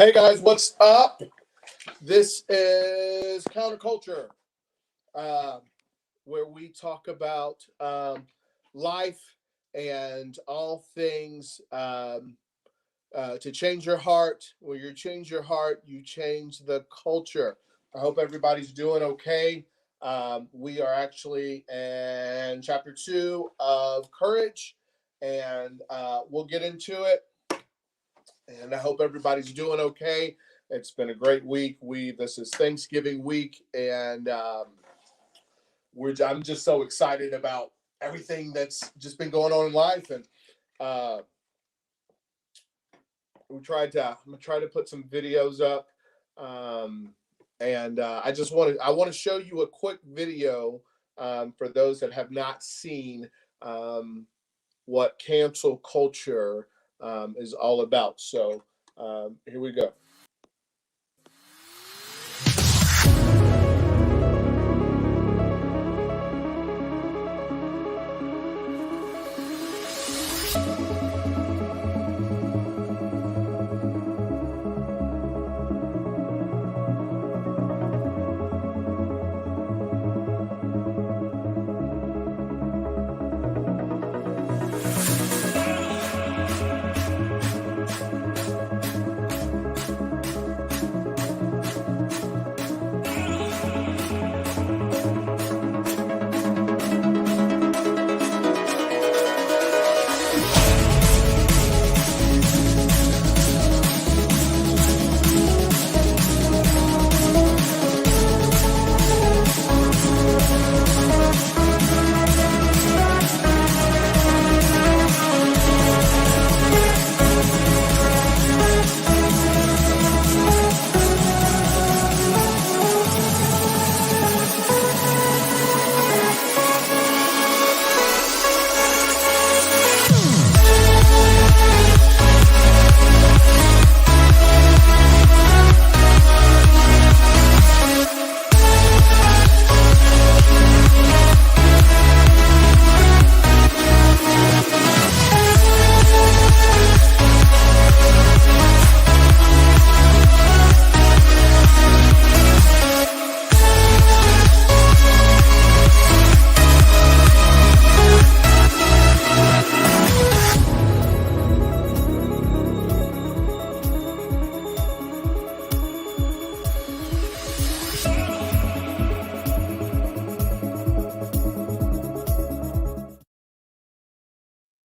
Hey guys, what's up? This is Counterculture, where we talk about life and all things to change your heart. When you change your heart, you change the culture. I hope everybody's doing okay. We are actually in chapter 2 of Courage, and we'll get into it. And I hope everybody's doing okay. It's been a great week. This is Thanksgiving week, and I'm just so excited about everything that's just been going on in life. And I'm gonna try to put some videos up, and I want to show you a quick video for those that have not seen what cancel culture is all about. So here we go.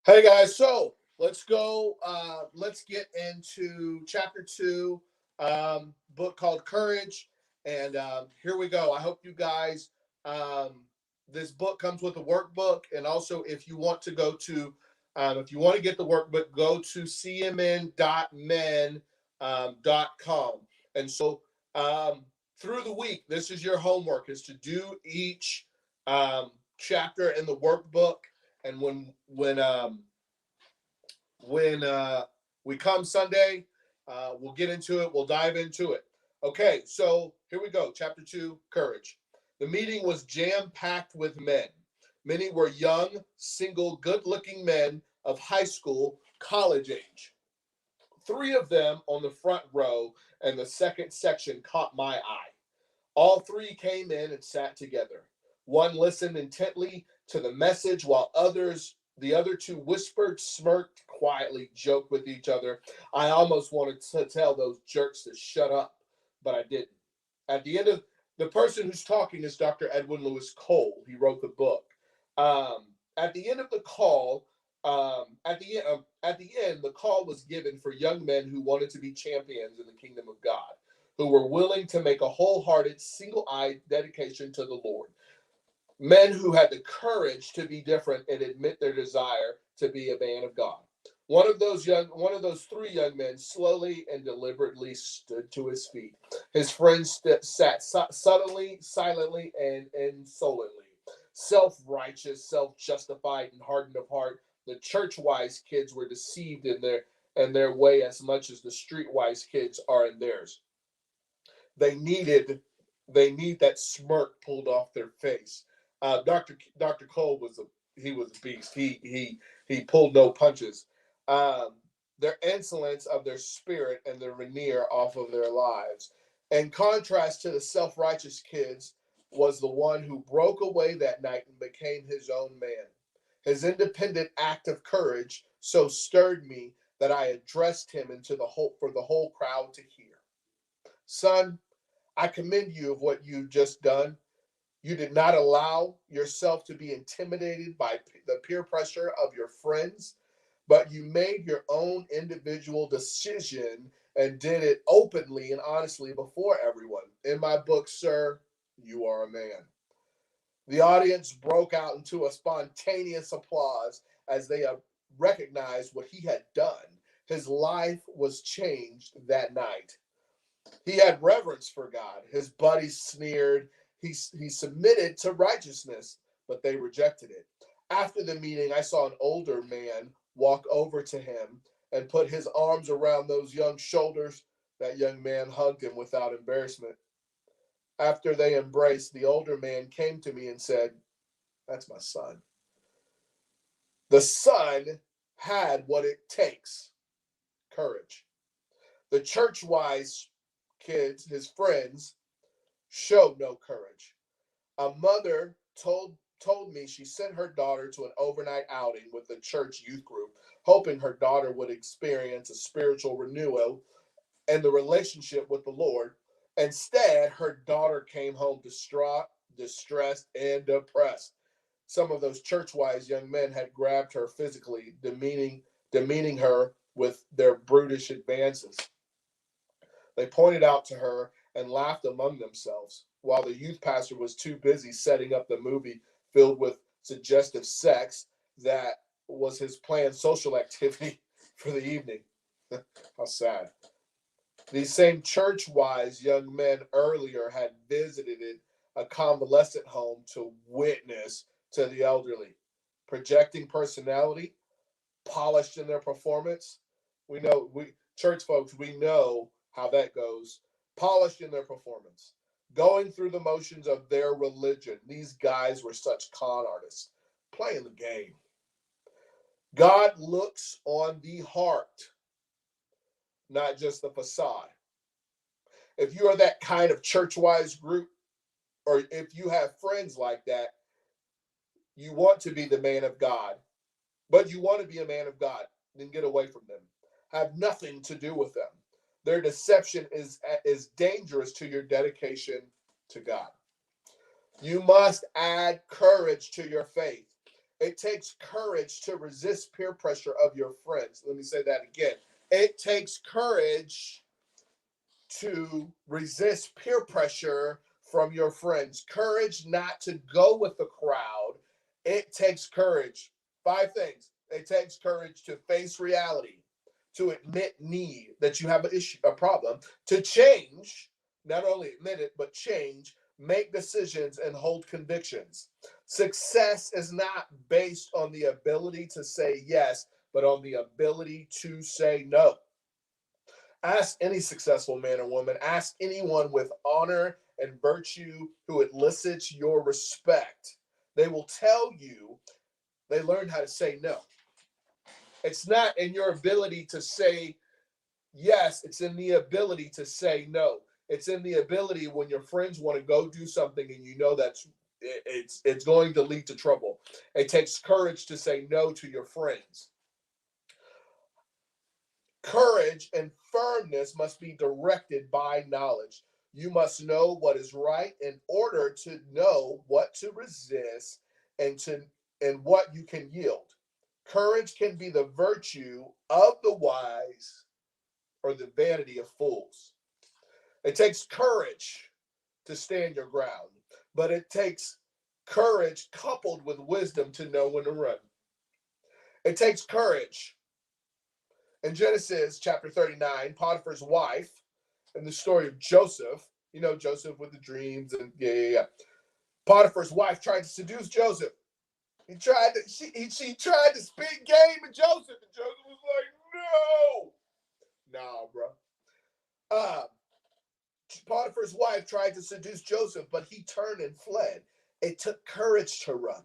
Hey guys, so let's go. Let's get into chapter 2, book called Courage, and here we go. I hope you guys. This book comes with a workbook, and also if you want to go to, if you want to get the workbook, go to cmn.men.com. And so through the week, this is your homework: is to do each chapter in the workbook. And when we come Sunday, we'll get into it. We'll dive into it. Okay, so here we go. Chapter 2, Courage. The meeting was jam-packed with men. Many were young, single, good-looking men of high school, college age. 3 of them on the front row and the second section caught my eye. All 3 came in and sat together. One listened intently to the message while the other 2 whispered, smirked, quietly joked with each other. I almost wanted to tell those jerks to shut up, but I didn't. At the end of the person who's talking is Dr. Edwin Lewis Cole. He wrote the book. At the end of the call, at the end, the call was given for young men who wanted to be champions in the kingdom of God, who were willing to make a wholehearted, single-eyed dedication to the Lord. Men who had the courage to be different and admit their desire to be a man of God. One of those 3 young men slowly and deliberately stood to his feet. His friends sat subtly, silently, and insolently. Self-righteous, self-justified, and hardened of heart, the church-wise kids were deceived in their way as much as the street-wise kids are in theirs. They need that smirk pulled off their face. Dr. Cole was a beast. He pulled no punches. their insolence of their spirit and the veneer off of their lives. In contrast to the self-righteous kids was the one who broke away that night and became his own man. His independent act of courage so stirred me that I addressed him into the whole for the whole crowd to hear. Son, I commend you of what you've just done. You did not allow yourself to be intimidated by the peer pressure of your friends, but you made your own individual decision and did it openly and honestly before everyone. In my book, sir, you are a man. The audience broke out into a spontaneous applause as they recognized what he had done. His life was changed that night. He had reverence for God. His buddies sneered. He submitted to righteousness, but they rejected it. After the meeting, I saw an older man walk over to him and put his arms around those young shoulders. That young man hugged him without embarrassment. After they embraced, the older man came to me and said, "That's my son." The son had what it takes: courage. The church wise kids, his friends, showed no courage. A mother told me she sent her daughter to an overnight outing with the church youth group, hoping her daughter would experience a spiritual renewal and the relationship with the Lord. Instead, her daughter came home distraught, distressed, and depressed. Some of those church-wise young men had grabbed her physically, demeaning her with their brutish advances. They pointed out to her and laughed among themselves, while the youth pastor was too busy setting up the movie filled with suggestive sex that was his planned social activity for the evening. How sad. These same church-wise young men earlier had visited a convalescent home to witness to the elderly, projecting personality, polished in their performance. We church folks, we know how that goes. Polished in their performance, going through the motions of their religion. These guys were such con artists, playing the game. God looks on the heart, not just the facade. If you are that kind of church-wise group, or if you have friends like that, you want to be the man of God, but you want to be a man of God, then get away from them. Have nothing to do with them. Their deception is dangerous to your dedication to God. You must add courage to your faith. It takes courage to resist peer pressure of your friends. Let me say that again. It takes courage to resist peer pressure from your friends. Courage not to go with the crowd. It takes courage. 5 things. It takes courage to face reality, to admit need, that you have an issue, a problem, to change, not only admit it, but change, make decisions, and hold convictions. Success is not based on the ability to say yes, but on the ability to say no. Ask any successful man or woman, ask anyone with honor and virtue who elicits your respect. They will tell you they learned how to say no. It's not in your ability to say yes, it's in the ability to say no. It's in the ability when your friends want to go do something and you know it's going to lead to trouble. It takes courage to say no to your friends. Courage and firmness must be directed by knowledge. You must know what is right in order to know what to resist and to and what you can yield. Courage can be the virtue of the wise or the vanity of fools. It takes courage to stand your ground, but it takes courage coupled with wisdom to know when to run. It takes courage. In Genesis chapter 39, Potiphar's wife, in the story of Joseph, you know, Joseph with the dreams, and yeah. Potiphar's wife tried to seduce Joseph. She tried to spit game at Joseph, and Joseph was like, no. Nah, bro. Uh, Potiphar's wife tried to seduce Joseph, but he turned and fled. It took courage to run.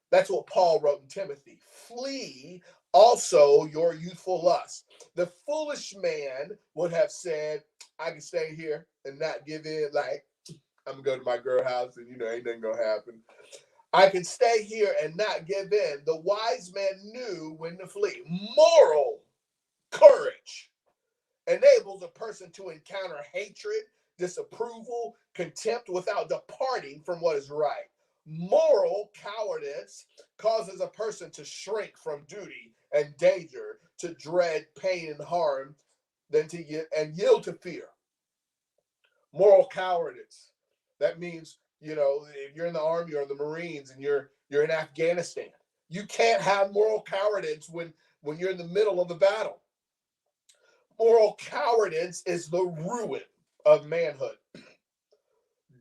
That's what Paul wrote in Timothy. Flee Also your youthful lust. The foolish man would have said, I can stay here and not give in. Like, I'm gonna go to my girl house and ain't nothing gonna happen. I can stay here and not give in. The wise man knew when to flee. Moral courage enables a person to encounter hatred, disapproval, contempt without departing from what is right. Moral cowardice causes a person to shrink from duty and danger, to dread pain and harm, than to yield to fear. Moral cowardice. That means, if you're in the army or the Marines and you're in Afghanistan, you can't have moral cowardice when you're in the middle of the battle. Moral cowardice is the ruin of manhood.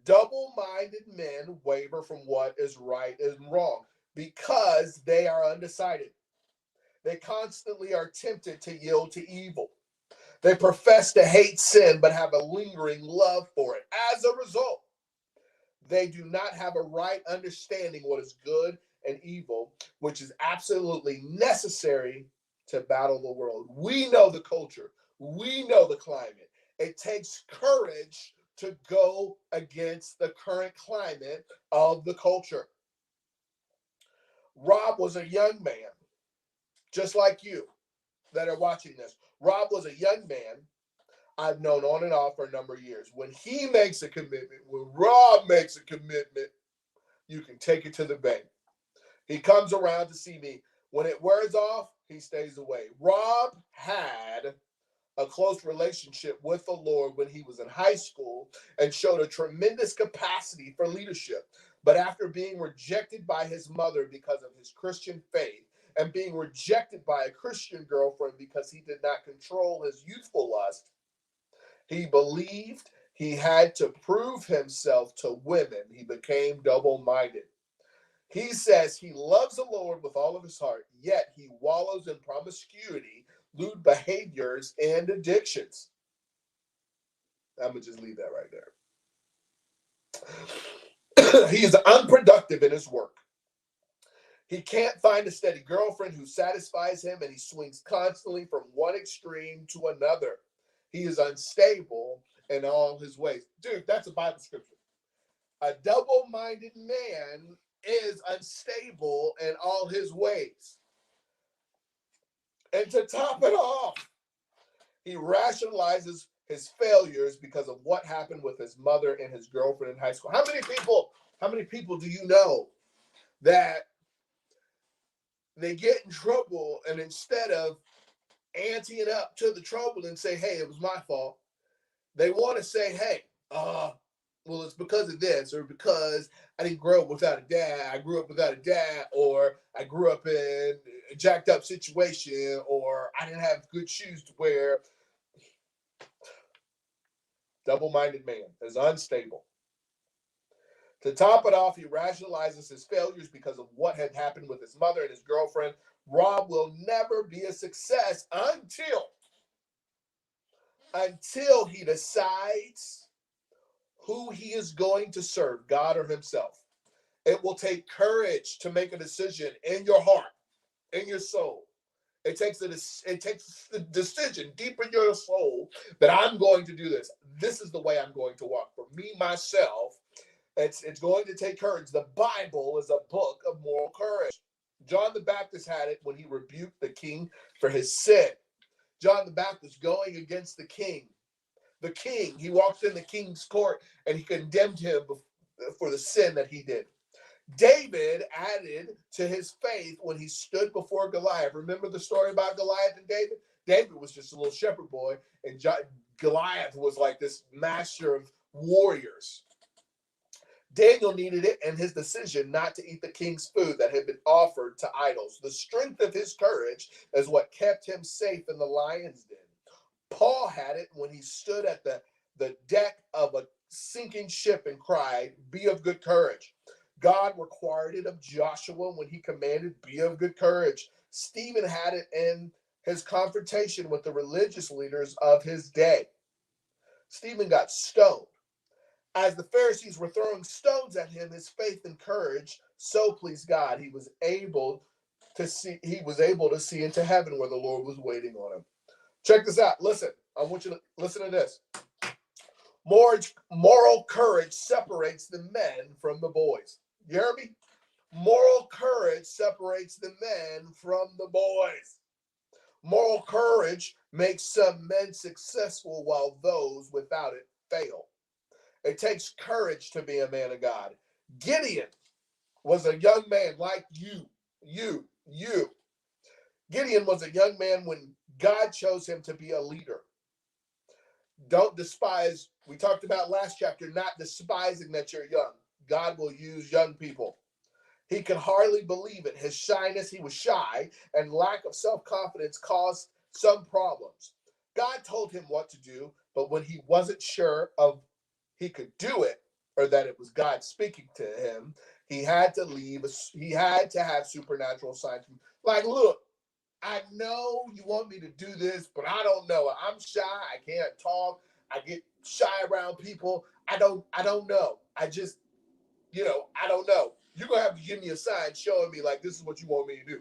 Double-minded men waver from what is right and wrong because they are undecided. They constantly are tempted to yield to evil. They profess to hate sin but have a lingering love for it. As a result, they do not have a right understanding what is good and evil, which is absolutely necessary to battle the world. We know the culture. We know the climate. It takes courage to go against the current climate of the culture. Rob was a young man, just like you that are watching this. Rob was a young man I've known on and off for a number of years. When he makes a commitment, when Rob makes a commitment, you can take it to the bank. He comes around to see me. When it wears off, he stays away. Rob had a close relationship with the Lord when he was in high school and showed a tremendous capacity for leadership. But after being rejected by his mother because of his Christian faith and being rejected by a Christian girlfriend because he did not control his youthful lust, he believed he had to prove himself to women. He became double-minded. He says he loves the Lord with all of his heart, yet he wallows in promiscuity, lewd behaviors, and addictions. I'm going to just leave that right there. He is unproductive in his work. He can't find a steady girlfriend who satisfies him, and he swings constantly from one extreme to another. He is unstable in all his ways. Dude, that's a Bible scripture. A double-minded man is unstable in all his ways. And to top it off, he rationalizes his failures because of what happened with his mother and his girlfriend in high school. How many people do you know that they get in trouble and instead of anteing up to the trouble and say, hey, it was my fault, they want to say, hey, well, it's because of this, or because I didn't grow up without a dad. I grew up without a dad, or I grew up in a jacked up situation, or I didn't have good shoes to wear. Double-minded man is unstable. To top it off, he rationalizes his failures because of what had happened with his mother and his girlfriend. Rob will never be a success until he decides who he is going to serve, God or himself. It will take courage to make a decision in your heart, in your soul. It takes the decision deep in your soul that I'm going to do this. This is the way I'm going to walk. For me, myself, it's going to take courage. The Bible is a book of moral courage. John the Baptist had it when he rebuked the king for his sin. John the Baptist going against the king. The king, he walked in the king's court and he condemned him for the sin that he did. David added to his faith when he stood before Goliath. Remember the story about Goliath and David? David was just a little shepherd boy, and Goliath was like this master of warriors. Daniel needed it and his decision not to eat the king's food that had been offered to idols. The strength of his courage is what kept him safe in the lion's den. Paul had it when he stood at the deck of a sinking ship and cried, "Be of good courage." God required it of Joshua when he commanded, "Be of good courage." Stephen had it in his confrontation with the religious leaders of his day. Stephen got stoned. As the Pharisees were throwing stones at him, his faith and courage so pleased God, he was able to see. He was able to see into heaven where the Lord was waiting on him. Check this out. Listen, I want you to listen to this. Moral courage separates the men from the boys. You hear me? Moral courage separates the men from the boys. Moral courage makes some men successful while those without it fail. It takes courage to be a man of God. Gideon was a young man like you. Gideon was a young man when God chose him to be a leader. Don't despise, we talked about last chapter, not despising that you're young. God will use young people. He could hardly believe it. His shyness, he was shy, and lack of self-confidence caused some problems. God told him what to do, but when he wasn't sure of he could do it, or that it was God speaking to him, he had to leave. He had to have supernatural signs. Like, look, I know you want me to do this, but I don't know. I'm shy. I can't talk. I get shy around people. I don't know. I just, I don't know. You're going to have to give me a sign showing me, like, this is what you want me to do.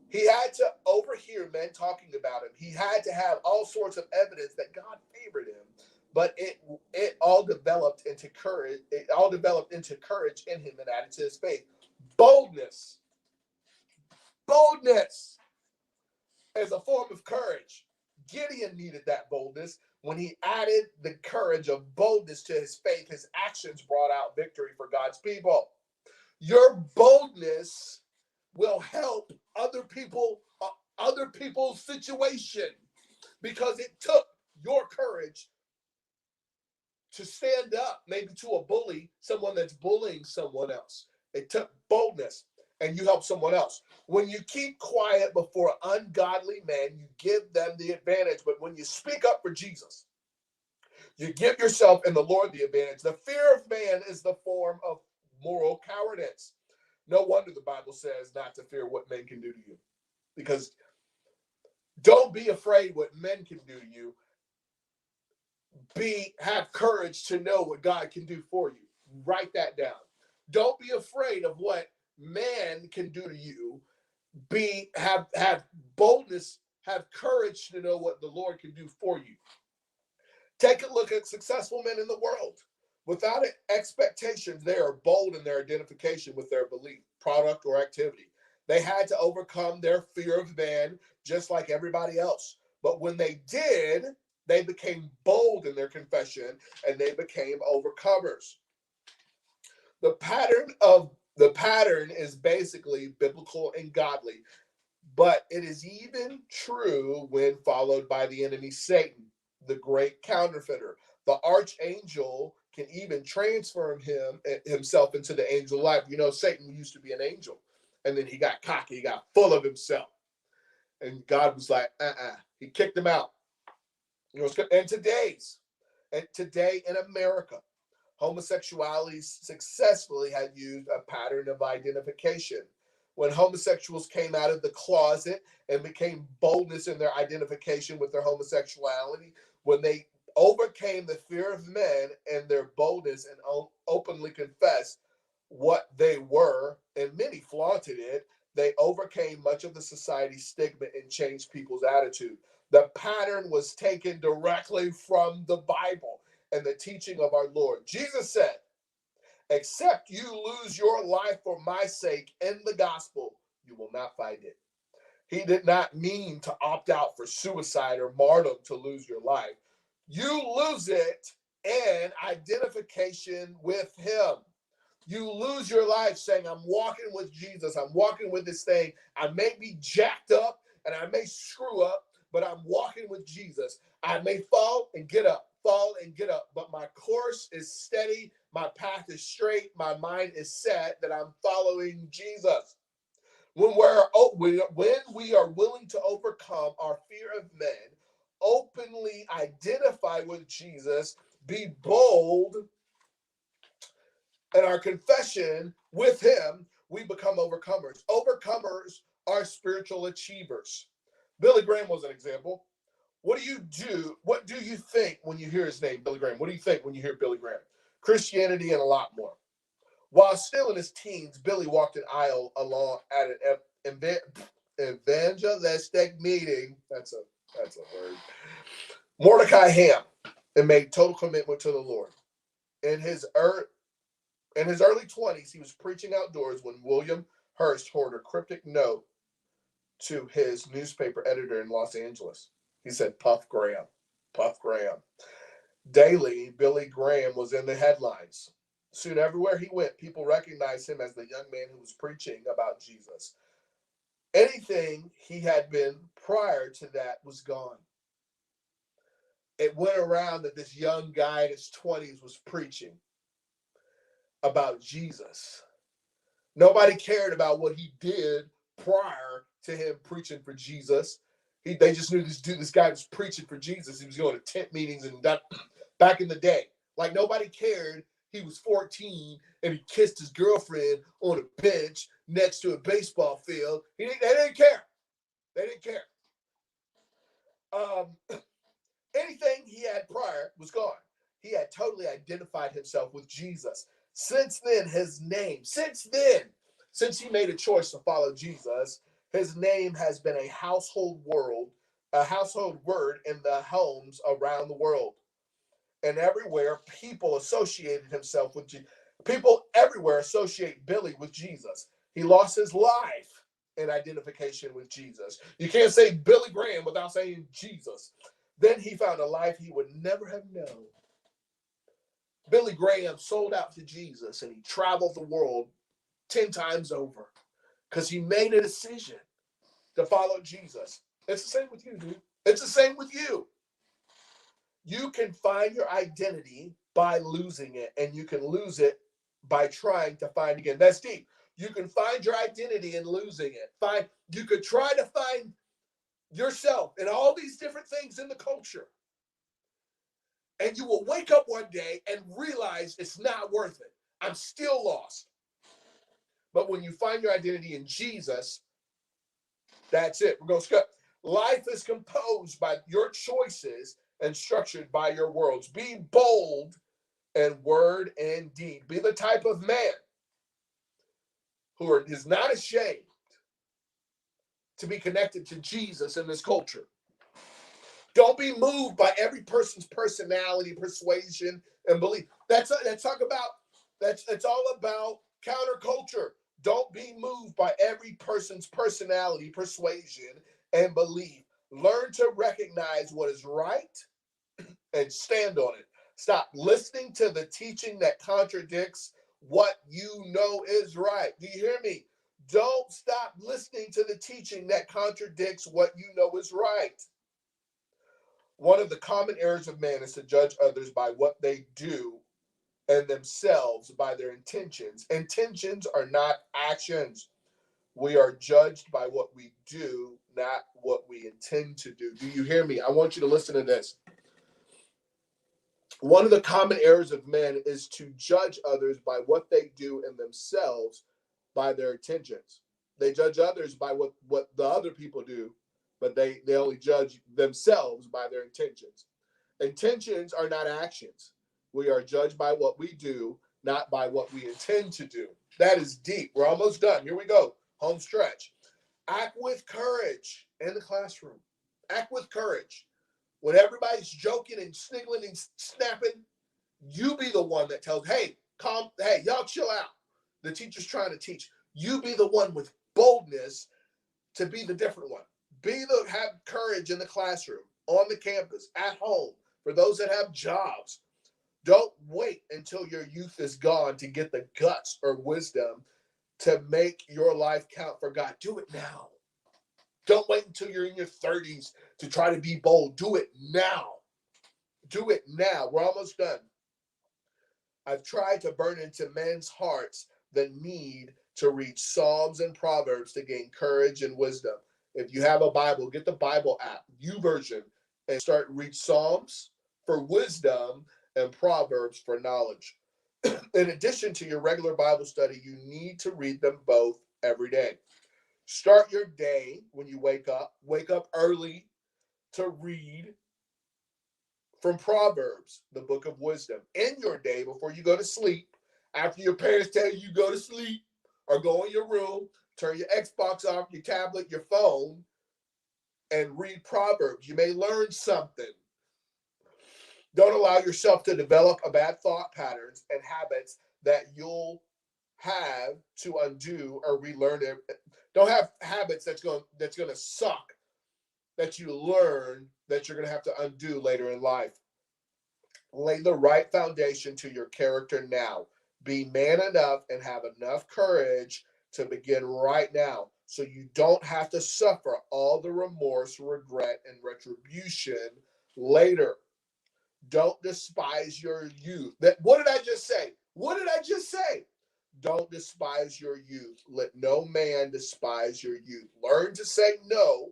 He had to overhear men talking about him. He had to have all sorts of evidence that God favored him. But it all developed into courage. It all developed into courage in him and added to his faith. Boldness as a form of courage. Gideon needed that boldness. When he added the courage of boldness to his faith, his actions brought out victory for God's people. Your boldness will help other people's situation, because it took your courage to stand up, maybe to a bully, someone that's bullying someone else. It took boldness, and you help someone else. When you keep quiet before ungodly men, you give them the advantage. But when you speak up for Jesus, you give yourself and the Lord the advantage. The fear of man is the form of moral cowardice. No wonder the Bible says not to fear what men can do to you. Because don't be afraid what men can do to you. Have courage to know what God can do for you. Write that down. Don't be afraid of what man can do to you. Have boldness, have courage to know what the Lord can do for you. Take a look at successful men in the world. Without expectations, they are bold in their identification with their belief, product, or activity. They had to overcome their fear of man just like everybody else. But when they did, they became bold in their confession and they became overcomers. The pattern is basically biblical and godly, but it is even true when followed by the enemy Satan, the great counterfeiter. The archangel can even transform himself into the angel life. Satan used to be an angel, and then he got cocky, he got full of himself. And God was like, He kicked him out. And today in America, homosexuality successfully had used a pattern of identification. When homosexuals came out of the closet and became boldness in their identification with their homosexuality, when they overcame the fear of men and their boldness and openly confessed what they were, and many flaunted it, they overcame much of the society's stigma and changed people's attitude. The pattern was taken directly from the Bible and the teaching of our Lord. Jesus said, except you lose your life for my sake in the gospel, you will not find it. He did not mean to opt out for suicide or martyrdom to lose your life. You lose it in identification with him. You lose your life saying, I'm walking with Jesus. I'm walking with this thing. I may be jacked up and I may screw up, but I'm walking with Jesus. I may fall and get up, but my course is steady. My path is straight. My mind is set that I'm following Jesus. When we are willing to overcome our fear of men, openly identify with Jesus, be bold in our confession with him, we become overcomers. Overcomers are spiritual achievers. Billy Graham was an example. What do you do? What do you think when you hear his name, Billy Graham? What do you think when you hear Billy Graham? Christianity and a lot more. While still in his teens, Billy walked an aisle along at an evangelistic meeting. That's a word. Mordecai Ham, and made total commitment to the Lord. In his in his early 20s, he was preaching outdoors when William Hearst heard a cryptic note to his newspaper editor in Los Angeles. He said, "Puff Graham, Puff Graham." Daily, Billy Graham was in the headlines. Soon, everywhere he went, people recognized him as the young man who was preaching about Jesus. Anything he had been prior to that was gone. It went around that this young guy in his 20s was preaching about Jesus. Nobody cared about what he did prior to him preaching for Jesus. They just knew this guy was preaching for Jesus. He was going to tent meetings and that, back in the day. Like nobody cared. He was 14 and he kissed his girlfriend on a bench next to a baseball field. They didn't care. They didn't care. Anything he had prior was gone. He had totally identified himself with Jesus. Since he made a choice to follow Jesus, his name has been a household word in the homes around the world. And everywhere, people everywhere associate Billy with Jesus. He lost his life in identification with Jesus. You can't say Billy Graham without saying Jesus. Then he found a life he would never have known. Billy Graham sold out to Jesus and he traveled the world 10 times over because he made a decision to follow Jesus. It's the same with you, dude. It's the same with you. You can find your identity by losing it, and you can lose it by trying to find again. That's deep. You can find your identity and losing it. You could try to find yourself in all these different things in the culture. And you will wake up one day and realize it's not worth it. I'm still lost. But when you find your identity in Jesus, that's it. We're going to skip. Life is composed by your choices and structured by your worlds. Be bold in word and deed. Be the type of man who is not ashamed to be connected to Jesus in this culture. Don't be moved by every person's personality, persuasion, and belief. It's all about counterculture. Don't be moved by every person's personality, persuasion, and belief. Learn to recognize what is right and stand on it. Stop listening to the teaching that contradicts what you know is right. Do you hear me? Don't stop listening to the teaching that contradicts what you know is right. One of the common errors of man is to judge others by what they do and themselves by their intentions. Intentions are not actions. We are judged by what we do, not what we intend to do. Do you hear me? I want you to listen to this. One of the common errors of men is to judge others by what they do and themselves by their intentions. They judge others by what the other people do, but they only judge themselves by their intentions. Intentions are not actions. We are judged by what we do, not by what we intend to do. That is deep. We're almost done. Here we go. Home stretch. Act with courage in the classroom. Act with courage. When everybody's joking and sniggling and snapping, you be the one that tells, hey, y'all chill out. The teacher's trying to teach. You be the one with boldness to be the different one. Have courage in the classroom, on the campus, at home, for those that have jobs. Don't wait until your youth is gone to get the guts or wisdom to make your life count for God. Do it now. Don't wait until you're in your 30s to try to be bold. Do it now. Do it now. We're almost done. I've tried to burn into men's hearts the need to read Psalms and Proverbs to gain courage and wisdom. If you have a Bible, get the Bible app, YouVersion, and read Psalms for wisdom and Proverbs for knowledge. In addition to your regular Bible study, you need to read them both every day. Start your day when you wake up. Wake up early to read from Proverbs, the book of wisdom. End your day before you go to sleep After your parents tell you go to sleep or go in your room, turn your Xbox off, your tablet, your phone, and read Proverbs. You may learn something. Don't allow yourself to develop a bad thought patterns and habits that you'll have to undo or relearn it. Don't have habits that's gonna suck that you learn that you're gonna have to undo later in life. Lay the right foundation to your character now. Be man enough and have enough courage to begin right now so you don't have to suffer all the remorse, regret, and retribution later. Don't despise your youth. What did I just say? What did I just say? Don't despise your youth. Let no man despise your youth. Learn to say no.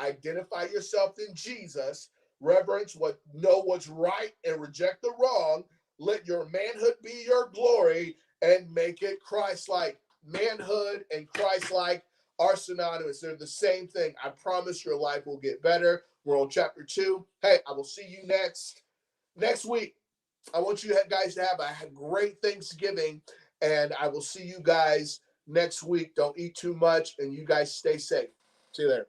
Identify yourself in Jesus. Reverence know what's right and reject the wrong. Let your manhood be your glory and make it Christ-like. Manhood and Christ-like are synonymous. They're the same thing. I promise your life will get better. We're on chapter 2. Hey, I will see you next week. I want you guys to have a great Thanksgiving, and I will see you guys next week. Don't eat too much, and you guys stay safe. See you there.